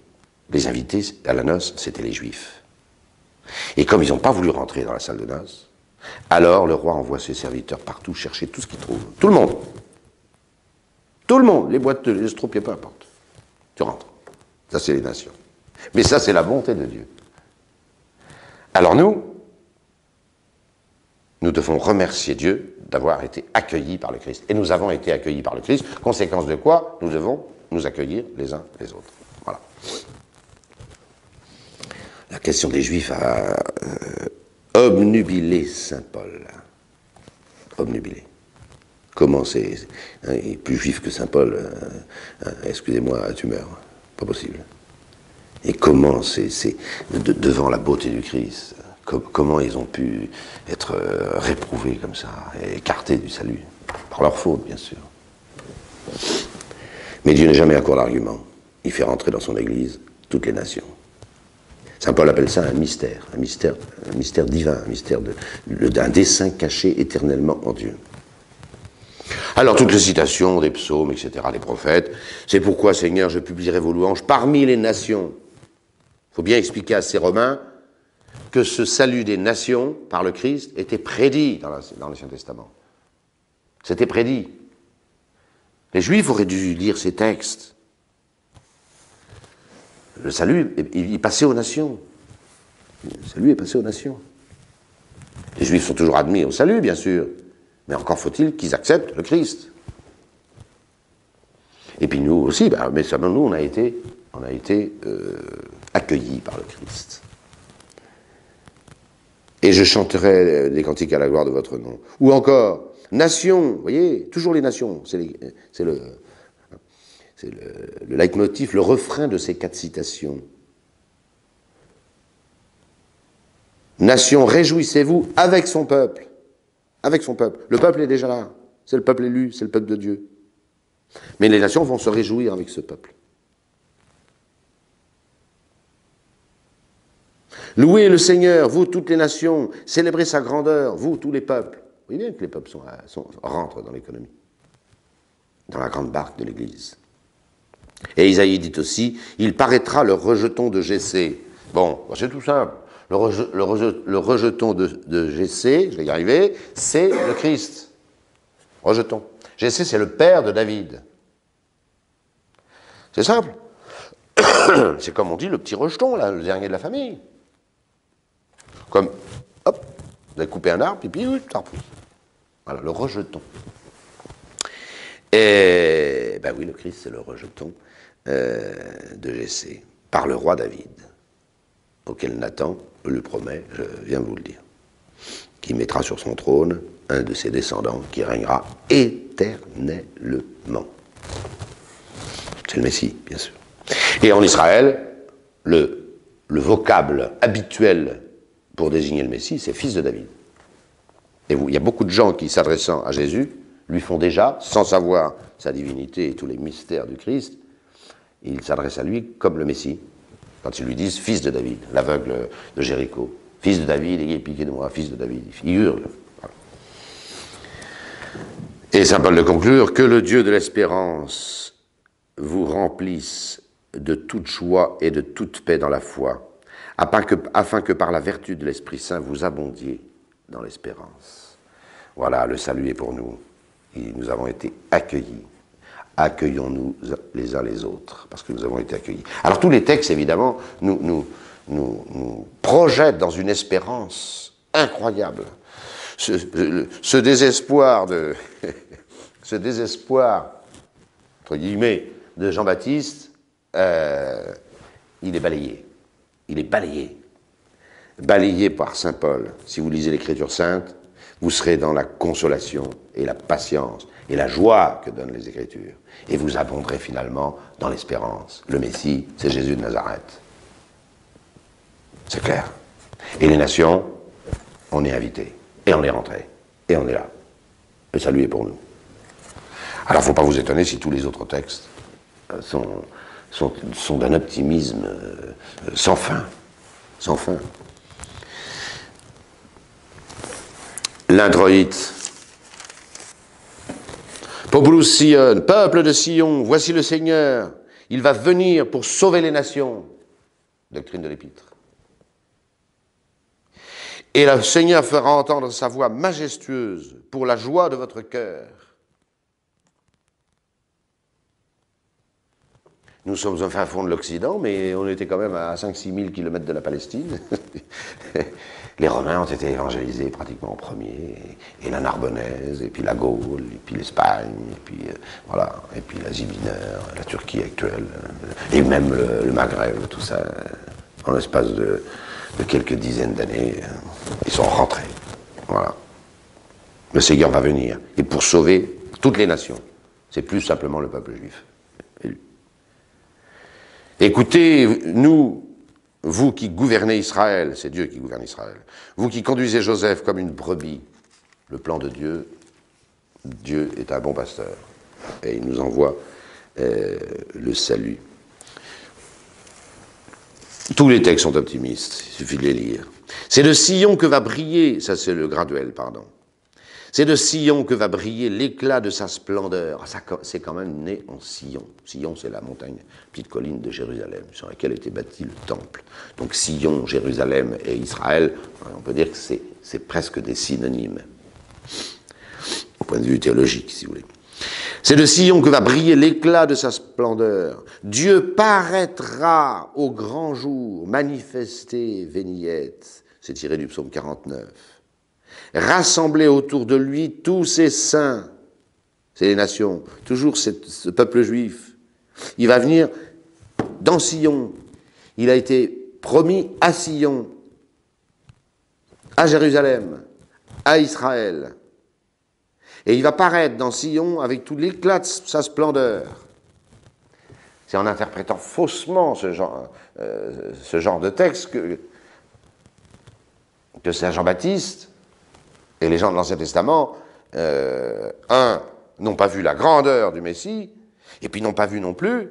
Les invités à la noce, c'était les Juifs. Et comme ils n'ont pas voulu rentrer dans la salle de noces, alors le roi envoie ses serviteurs partout chercher tout ce qu'ils trouvent. Tout le monde. Tout le monde. Les boiteux, les estropiés, peu importe. Tu rentres. Ça, c'est les nations. Mais ça, c'est la bonté de Dieu. Alors nous devons remercier Dieu d'avoir été accueillis par le Christ. Et nous avons été accueillis par le Christ, conséquence de quoi nous devons nous accueillir les uns les autres. Voilà. La question des Juifs a obnubilé saint Paul. Obnubilé. Comment c'est... Hein, il est plus juif que saint Paul. Excusez-moi, tu meurs. Pas possible. Et comment c'est devant la beauté du Christ, comment ils ont pu être réprouvés comme ça, et écartés du salut, par leur faute, bien sûr. Mais Dieu n'est jamais à court d'arguments. Il fait rentrer dans son Église toutes les nations. Saint Paul appelle ça un mystère divin, un mystère d'un dessein caché éternellement en Dieu. Alors, toutes les citations des psaumes, etc., des prophètes, c'est pourquoi, Seigneur, je publierai vos louanges parmi les nations. Il faut bien expliquer à ces Romains que ce salut des nations par le Christ était prédit dans l'Ancien Testament. C'était prédit. Les Juifs auraient dû lire ces textes. Le salut, il passait aux nations. Le salut est passé aux nations. Les Juifs sont toujours admis au salut, bien sûr. Mais encore faut-il qu'ils acceptent le Christ. Et puis nous aussi, mais seulement nous, on a été accueillis par le Christ. Et je chanterai des cantiques à la gloire de votre nom. Ou encore, nations, vous voyez, toujours les nations, c'est le leitmotiv, le refrain de ces 4 citations. Nation, réjouissez-vous avec son peuple. Avec son peuple. Le peuple est déjà là. C'est le peuple élu, c'est le peuple de Dieu. Mais les nations vont se réjouir avec ce peuple. Louez le Seigneur, vous toutes les nations, célébrez sa grandeur, vous tous les peuples. Vous voyez bien que les peuples rentrent dans l'économie, dans la grande barque de l'Église. Et Isaïe dit aussi, il paraîtra le rejeton de Jessé. Bon, c'est tout simple. Le rejeton de Jessé, je vais y arriver, c'est le Christ. Rejeton. Jessé, c'est le père de David. C'est simple. C'est comme on dit le petit rejeton, là, le dernier de la famille. Comme, hop, vous avez coupé un arbre, puis ça repousse. Voilà, le rejeton. Et, ben oui, le Christ, c'est le rejeton de Jessé, par le roi David, auquel Nathan le promet, je viens vous le dire, qui mettra sur son trône un de ses descendants qui régnera éternellement. C'est le Messie, bien sûr. Et en Israël, le vocable habituel pour désigner le Messie, c'est fils de David. Et il y a beaucoup de gens qui, s'adressant à Jésus, lui font déjà, sans savoir sa divinité et tous les mystères du Christ, ils s'adressent à lui comme le Messie. Quand ils lui disent « fils de David », l'aveugle de Jéricho, « fils de David, ayez pitié de moi, fils de David », il hurle. Voilà. Et saint Paul de conclure « Que le Dieu de l'espérance vous remplisse de toute joie et de toute paix dans la foi, afin que par la vertu de l'Esprit Saint vous abondiez dans l'espérance. » Voilà, le salut est pour nous. Et nous avons été accueillis. Accueillons-nous les uns les autres, parce que nous avons été accueillis. Alors tous les textes, évidemment, nous projettent dans une espérance incroyable. Ce désespoir entre guillemets, de Jean-Baptiste, il est balayé. Il est balayé. Balayé par saint Paul. Si vous lisez l'Écriture sainte, vous serez dans la consolation et la patience et la joie que donnent les Écritures. Et vous abonderez finalement dans l'espérance. Le Messie, c'est Jésus de Nazareth. C'est clair. Et les nations, on est invités. Et on est rentrés. Et on est là. Le salut est pour nous. Alors, il ne faut pas vous étonner si tous les autres textes sont d'un optimisme sans fin. Sans fin. l'introïte. Populus Sion, peuple de Sion, voici le Seigneur, il va venir pour sauver les nations. Doctrine de l'Épître. Et le Seigneur fera entendre sa voix majestueuse pour la joie de votre cœur. Nous sommes au fin fond de l'Occident, mais on était quand même à 5-6 000 kilomètres de la Palestine. Les Romains ont été évangélisés pratiquement en premier, et la Narbonnaise, et puis la Gaule, et puis l'Espagne, et puis voilà, et puis l'Asie mineure, la Turquie actuelle, et même le Maghreb, tout ça, en l'espace de quelques dizaines d'années, ils sont rentrés. Voilà. Le Seigneur va venir, et pour sauver toutes les nations. C'est plus simplement le peuple juif élu. Écoutez, nous, vous qui gouvernez Israël, c'est Dieu qui gouverne Israël, vous qui conduisez Joseph comme une brebis, le plan de Dieu, Dieu est un bon pasteur, et il nous envoie le salut. Tous les textes sont optimistes, il suffit de les lire. C'est de Sion que va briller, ça c'est le graduel, pardon. C'est de Sion que va briller l'éclat de sa splendeur. C'est quand même né en Sion. Sion, c'est la montagne, petite colline de Jérusalem, sur laquelle était bâti le temple. Donc Sion, Jérusalem et Israël, on peut dire que c'est presque des synonymes, au point de vue théologique, si vous voulez. C'est de Sion que va briller l'éclat de sa splendeur. Dieu paraîtra au grand jour, manifesté veniet. C'est tiré du psaume 49. Rassembler autour de lui tous ses saints, c'est les nations, toujours ce peuple juif. Il va venir dans Sion. Il a été promis à Sion, à Jérusalem, à Israël. Et il va paraître dans Sion avec tout l'éclat de sa splendeur. C'est en interprétant faussement ce genre de texte que Saint Jean-Baptiste et les gens de l'Ancien Testament, n'ont pas vu la grandeur du Messie, et puis n'ont pas vu non plus,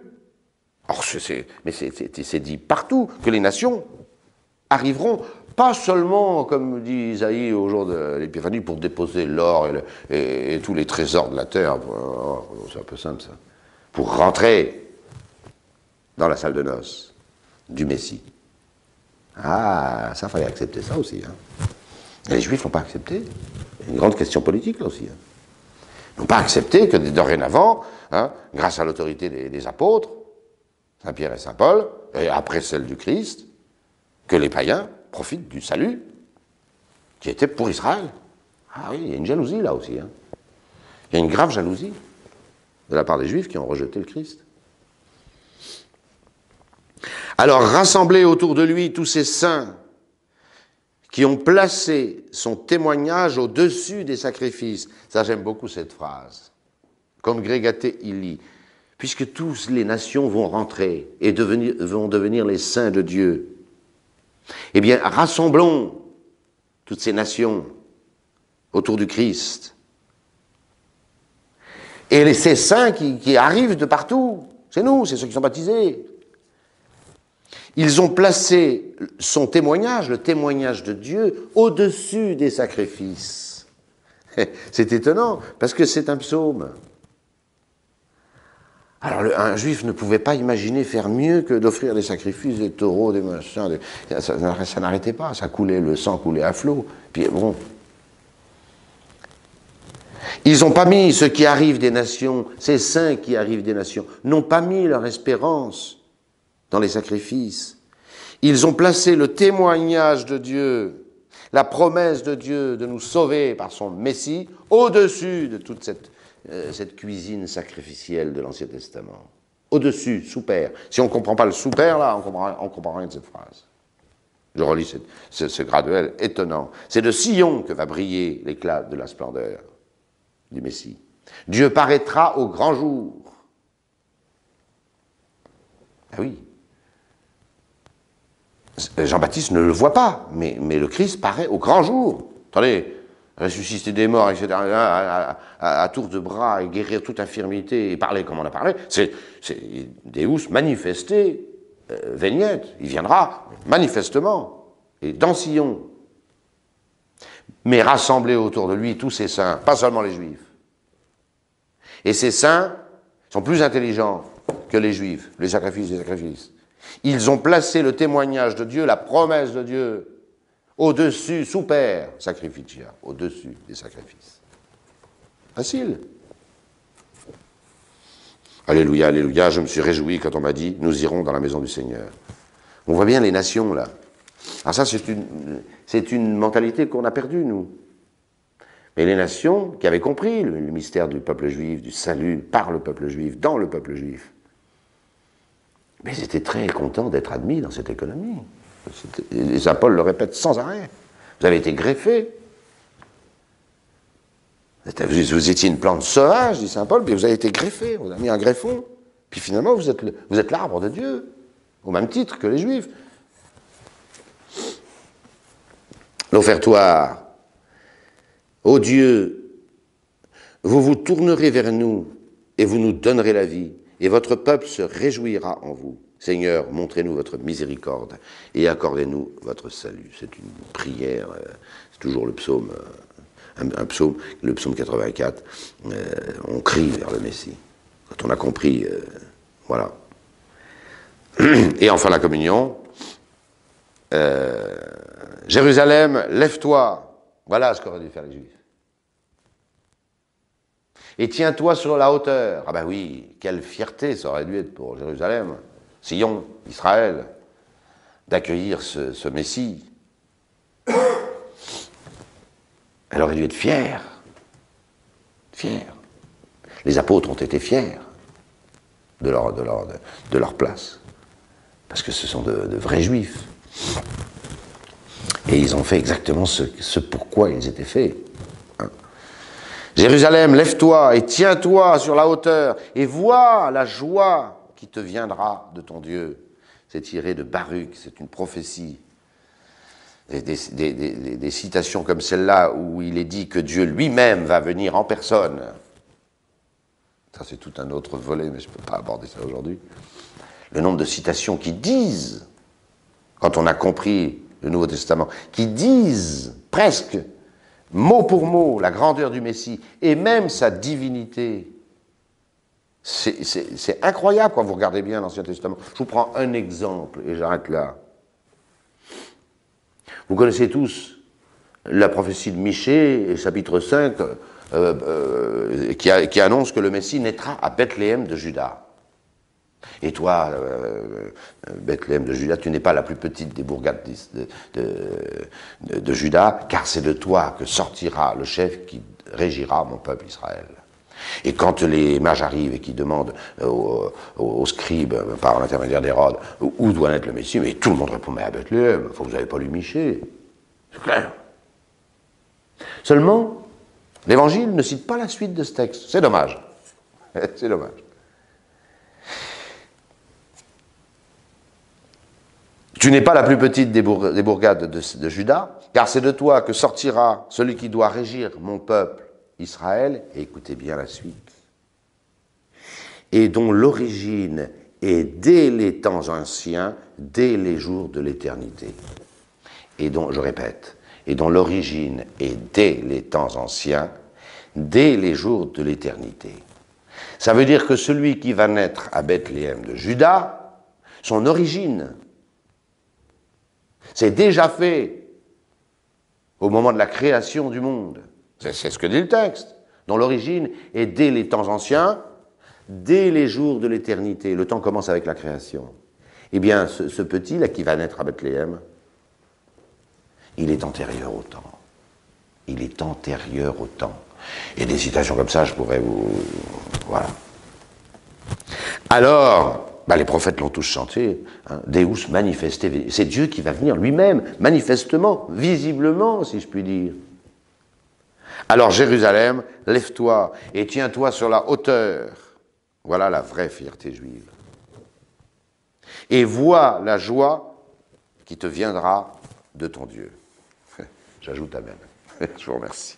mais c'est dit partout, que les nations arriveront, pas seulement, comme dit Isaïe au jour de l'Épiphanie, pour déposer l'or et tous les trésors de la terre, c'est un peu simple ça, pour rentrer dans la salle de noces du Messie. Ah, ça fallait accepter ça aussi, hein. Et les Juifs n'ont pas accepté. Il y a une grande question politique là aussi. Hein. Ils n'ont pas accepté que dorénavant, hein, grâce à l'autorité des apôtres, Saint Pierre et Saint Paul, et après celle du Christ, que les païens profitent du salut qui était pour Israël. Ah oui, il y a une jalousie là aussi. Hein. Il y a une grave jalousie de la part des Juifs qui ont rejeté le Christ. Alors, rassembler autour de lui tous ces saints qui ont placé son témoignage au-dessus des sacrifices. Ça, j'aime beaucoup cette phrase. Congregate illi. Puisque toutes les nations vont rentrer et vont devenir les saints de Dieu. Eh bien, rassemblons toutes ces nations autour du Christ. Et ces saints qui arrivent de partout, c'est nous, c'est ceux qui sont baptisés. Ils ont placé son témoignage, le témoignage de Dieu, au-dessus des sacrifices. C'est étonnant, parce que c'est un psaume. Alors, un juif ne pouvait pas imaginer faire mieux que d'offrir des sacrifices, des taureaux, des machins. Ça n'arrêtait pas, ça coulait, le sang coulait à flot. Puis bon. Ils n'ont pas mis ceux qui arrivent des nations, ces saints qui arrivent des nations, n'ont pas mis leur espérance dans les sacrifices. Ils ont placé le témoignage de Dieu, la promesse de Dieu de nous sauver par son Messie, au-dessus de toute cette cuisine sacrificielle de l'Ancien Testament. Au-dessus, sous-père. Si on ne comprend pas le sous-père, là, on ne comprend rien de cette phrase. Je relis ce graduel étonnant. C'est de Sion que va briller l'éclat de la splendeur du Messie. Dieu paraîtra au grand jour. Ah oui. Jean-Baptiste ne le voit pas, mais le Christ paraît au grand jour. Attendez, ressusciter des morts, etc., à tour de bras, et guérir toute infirmité, et parler comme on a parlé, c'est Deus manifesté, veniet, il viendra manifestement, et dans Sion. mais rassembler autour de lui tous ses saints, pas seulement les Juifs. Et ces saints sont plus intelligents que les Juifs, les sacrifices des sacrifices. Ils ont placé le témoignage de Dieu, la promesse de Dieu, au-dessus, super sacrificia, au-dessus des sacrifices. Facile. Alléluia, alléluia, je me suis réjoui quand on m'a dit, nous irons dans la maison du Seigneur. On voit bien les nations, là. Alors ça, c'est une mentalité qu'on a perdue, nous. Mais les nations qui avaient compris le mystère du peuple juif, du salut par le peuple juif, dans le peuple juif, mais ils étaient très contents d'être admis dans cette économie. Et Saint Paul le répète sans arrêt. Vous avez été greffés. Vous étiez une plante sauvage, dit Saint Paul, mais vous avez été greffés, on vous a mis un greffon. Puis finalement, vous êtes l'arbre de Dieu, au même titre que les Juifs. L'offertoire. Ô Dieu, vous vous tournerez vers nous et vous nous donnerez la vie, et votre peuple se réjouira en vous. Seigneur, montrez-nous votre miséricorde et accordez-nous votre salut. C'est une prière, c'est toujours le psaume, un psaume, le psaume 84. On crie vers le Messie. Quand on a compris, voilà. Et enfin la communion. Jérusalem, lève-toi. Voilà ce qu'auraient dû faire les Juifs. Et tiens-toi sur la hauteur. Ah ben oui, quelle fierté ça aurait dû être pour Jérusalem, Sion, Israël, d'accueillir ce Messie. Elle aurait dû être fière. Fière. Les apôtres ont été fiers de leur place. Parce que ce sont de vrais Juifs. Et ils ont fait exactement ce pourquoi ils étaient faits. Hein. Jérusalem, lève-toi et tiens-toi sur la hauteur et vois la joie qui te viendra de ton Dieu. C'est tiré de Baruch, c'est une prophétie. Des citations comme celle-là où il est dit que Dieu lui-même va venir en personne. Ça, c'est tout un autre volet, mais je ne peux pas aborder ça aujourd'hui. Le nombre de citations qui disent, quand on a compris le Nouveau Testament, qui disent presque, mot pour mot, la grandeur du Messie, et même sa divinité. C'est incroyable quand vous regardez bien l'Ancien Testament. Je vous prends un exemple, et j'arrête là. Vous connaissez tous la prophétie de Michée, chapitre 5, qui annonce que le Messie naîtra à Bethléem de Juda. Et toi, Bethléem de Juda, tu n'es pas la plus petite des bourgades de Juda, car c'est de toi que sortira le chef qui régira mon peuple Israël. Et quand les mages arrivent et qui demandent aux scribes, par l'intermédiaire d'Hérode, où doit naître le Messie, mais tout le monde répond, mais à Bethléem, vous n'avez pas lu Michée. C'est clair. Seulement, l'Évangile ne cite pas la suite de ce texte. C'est dommage. C'est dommage. Tu n'es pas la plus petite des bourgades de Juda, car c'est de toi que sortira celui qui doit régir mon peuple Israël, et écoutez bien la suite, et dont l'origine est dès les temps anciens, dès les jours de l'éternité. Et dont, je répète, et dont l'origine est dès les temps anciens, dès les jours de l'éternité. Ça veut dire que celui qui va naître à Bethléem de Juda, son origine, c'est déjà fait au moment de la création du monde. C'est ce que dit le texte, dont l'origine est dès les temps anciens, dès les jours de l'éternité. Le temps commence avec la création. Eh bien, ce petit-là qui va naître à Bethléem, il est antérieur au temps. Il est antérieur au temps. Et des citations comme ça, je pourrais vous... Voilà. Alors, les prophètes l'ont tous chanté, hein, Deus manifeste, c'est Dieu qui va venir lui-même, manifestement, visiblement, si je puis dire. Alors Jérusalem, lève-toi et tiens-toi sur la hauteur. Voilà la vraie fierté juive. Et vois la joie qui te viendra de ton Dieu. J'ajoute amen. Je vous remercie.